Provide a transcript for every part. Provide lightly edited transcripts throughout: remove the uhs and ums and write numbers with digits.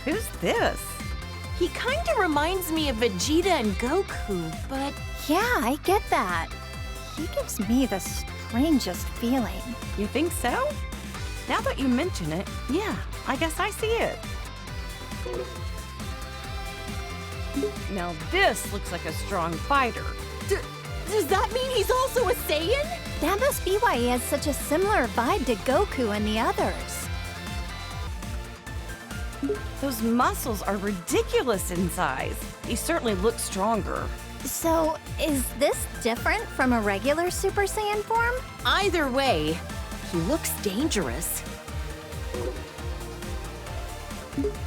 Who's this? He kinda reminds me of Vegeta and Goku, but Yeah, I get that. He gives me the strangest feeling. You think so? Now that you mention it, yeah, I guess I see it. Now this looks like a strong fighter. does that mean he's also a Saiyan? That must be why he has such a similar vibe to Goku and the others. Those muscles are ridiculous in size. He certainly looks stronger. So, is this different from a regular Super Saiyan form? Either way, he looks dangerous.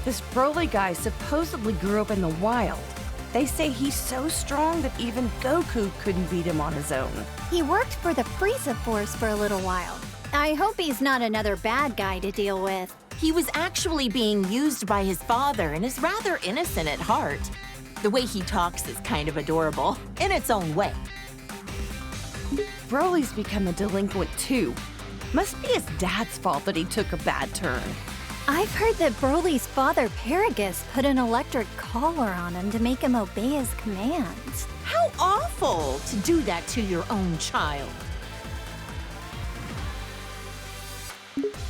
This Broly guy supposedly grew up in the wild. They say he's so strong that even Goku couldn't beat him on his own. He worked for the Frieza Force for a little while. I hope he's not another bad guy to deal with. He was actually being used by his father and is rather innocent at heart. The way he talks is kind of adorable, in its own way. Broly's become a delinquent too. Must be his dad's fault that he took a bad turn. I've heard that Broly's father, Paragus, put an electric collar on him to make him obey his commands. How awful to do that to your own child.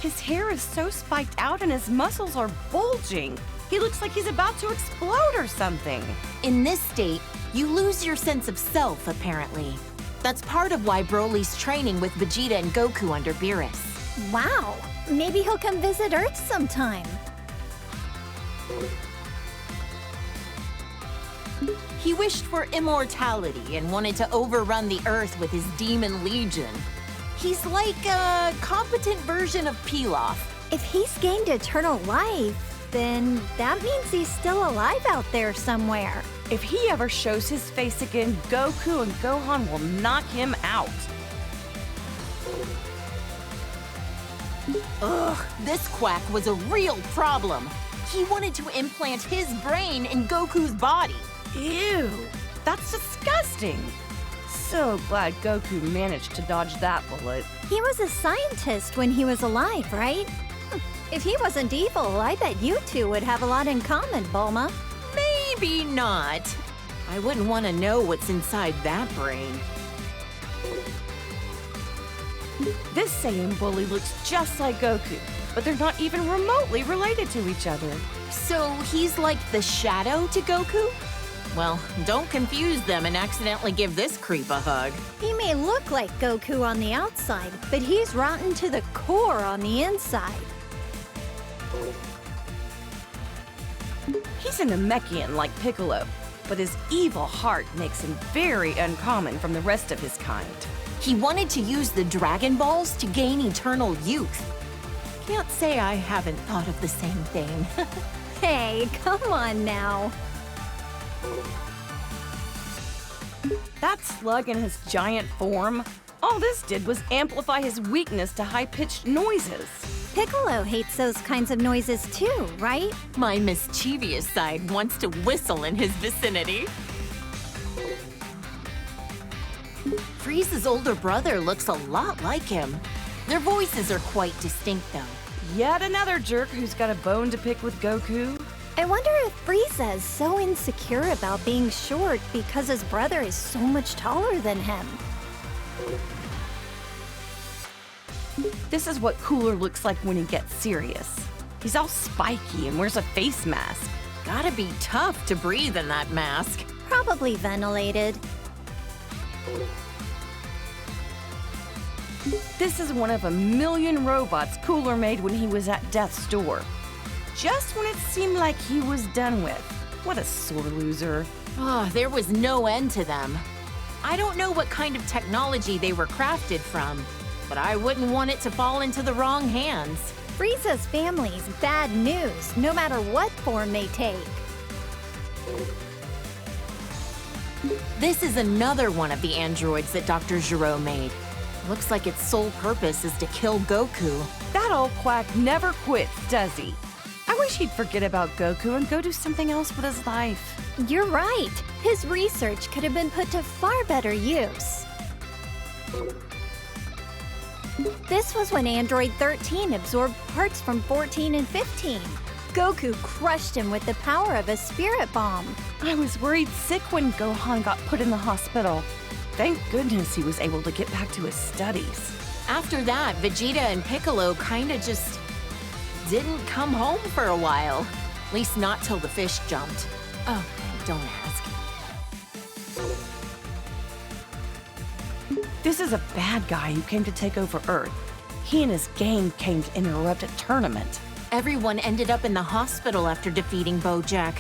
His hair is so spiked out and his muscles are bulging. He looks like he's about to explode or something. In this state, you lose your sense of self, apparently. That's part of why Broly's training with Vegeta and Goku under Beerus. Wow, maybe he'll come visit Earth sometime. He wished for immortality and wanted to overrun the Earth with his demon legion. He's like a competent version of Pilaf. If he's gained eternal life, then that means he's still alive out there somewhere. If he ever shows his face again, Goku and Gohan will knock him out. Ugh, this quack was a real problem. He wanted to implant his brain in Goku's body. Ew, that's disgusting. So glad Goku managed to dodge that bullet. He was a scientist when he was alive, right? If he wasn't evil, I bet you two would have a lot in common, Bulma. Maybe not. I wouldn't want to know what's inside that brain. This Saiyan bully looks just like Goku, but they're not even remotely related to each other. So he's like the shadow to Goku? Well, don't confuse them and accidentally give this creep a hug. He may look like Goku on the outside, but he's rotten to the core on the inside. He's a Namekian like Piccolo, but his evil heart makes him very uncommon from the rest of his kind. He wanted to use the Dragon Balls to gain eternal youth. Can't say I haven't thought of the same thing. Hey, come on now. That slug in his giant form, all this did was amplify his weakness to high-pitched noises. Piccolo hates those kinds of noises too, right? My mischievous side wants to whistle in his vicinity. Frieza's older brother looks a lot like him. Their voices are quite distinct, though. Yet another jerk who's got a bone to pick with Goku. I wonder if Frieza is so insecure about being short because his brother is so much taller than him. This is what Cooler looks like when he gets serious. He's all spiky and wears a face mask. Gotta be tough to breathe in that mask. Probably ventilated. This is one of a million robots Cooler made when he was at death's door. Just when it seemed like he was done with. What a sore loser. Oh, there was no end to them. I don't know what kind of technology they were crafted from, but I wouldn't want it to fall into the wrong hands. Frieza's family's bad news, no matter what form they take. This is another one of the androids that Dr. Gero made. Looks like its sole purpose is to kill Goku. That old quack never quits, does he? I wish he'd forget about Goku and go do something else with his life. You're right. His research could have been put to far better use. This was when Android 13 absorbed parts from 14 and 15. Goku crushed him with the power of a spirit bomb. I was worried sick when Gohan got put in the hospital. Thank goodness he was able to get back to his studies. After that, Vegeta and Piccolo kinda just didn't come home for a while. At least not till the fish jumped. Oh, don't ask. This is a bad guy who came to take over Earth. He and his gang came to interrupt a tournament. Everyone ended up in the hospital after defeating Bojack.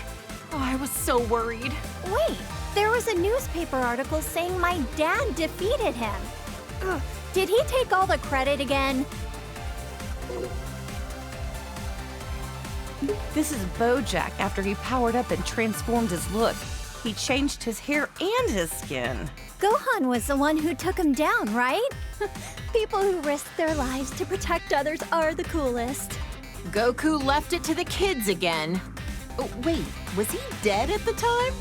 Oh, I was so worried. Wait, there was a newspaper article saying my dad defeated him. Ugh, did he take all the credit again? This is Bojack after he powered up and transformed his look. He changed his hair and his skin. Gohan was the one who took him down, right? People who risk their lives to protect others are the coolest. Goku left it to the kids again. Oh, wait, was he dead at the time?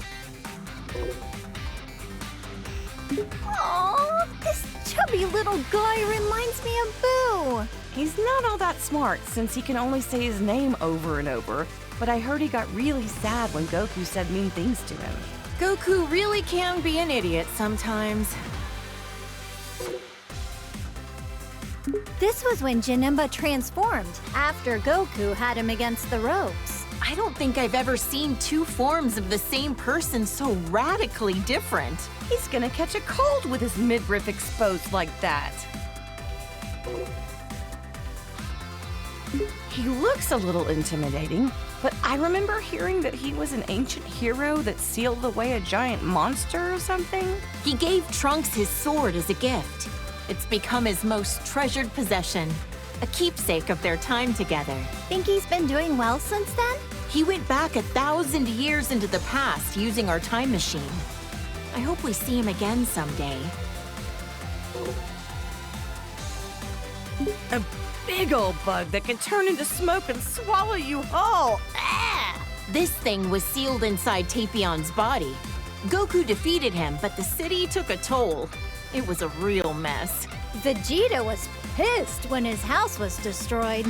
Aww, this chubby little guy reminds me of Boo. He's not all that smart since he can only say his name over and over, but I heard he got really sad when Goku said mean things to him. Goku really can be an idiot sometimes. This was when Janemba transformed, after Goku had him against the ropes. I don't think I've ever seen two forms of the same person so radically different. He's gonna catch a cold with his midriff exposed like that. He looks a little intimidating, but I remember hearing that he was an ancient hero that sealed away a giant monster or something. He gave Trunks his sword as a gift. It's become his most treasured possession, a keepsake of their time together. Think he's been doing well since then? He went back 1,000 years into the past using our time machine. I hope we see him again someday. A big old bug that can turn into smoke and swallow you whole. Ah! This thing was sealed inside Tapion's body. Goku defeated him, but the city took a toll. It was a real mess. Vegeta was pissed when his house was destroyed.